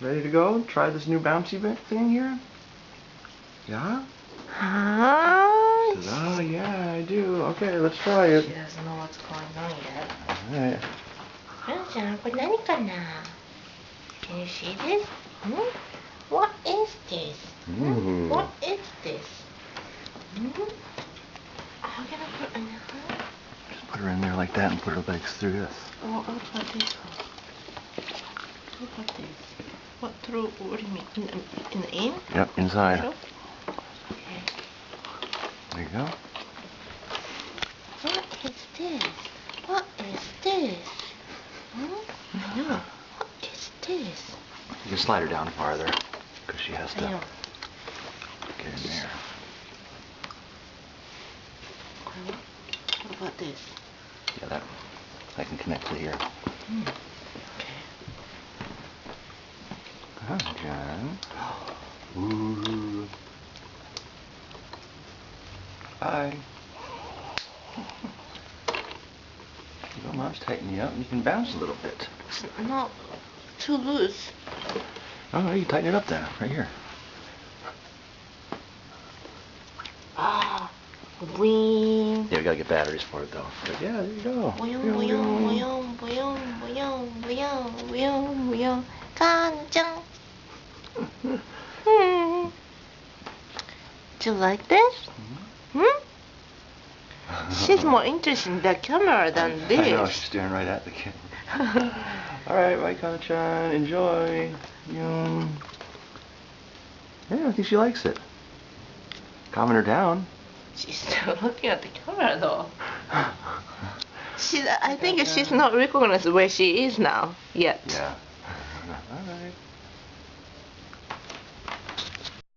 Ready to go? Try this new bouncy thing here? Yeah? Hi. She says, oh yeah, I do. Okay, let's try it. She doesn't know what's going on yet. Alright. Can you see this? What is this? What is this? How can I put it in her? Just put her in there like that and put her legs through this. Oh, what about this one? What about this? What through? What do you mean? In the in? Yep, inside. Sure. Okay. There you go. What is this? What is this? I know. What is this? You can slide her down farther because she has to I know. get in there. What about this? Yeah, that can connect to here. Okay. Hi, John. Ooh. Hi. Well, Mom's tightening you up and you can bounce a little bit. It's not too loose. Oh, you can tighten it up then, right here. Ah, wing. Yeah, we gotta get batteries for it though. But yeah, there you go. 간장. Do you like this? She's more interested in the camera than this. I know, she's staring right at the camera. Alright, Raikkonen-chan, enjoy. Yeah, I think she likes it. Calming her down. She's still looking at the camera though. I think she's not recognized where she is now yet. Yeah. Alright.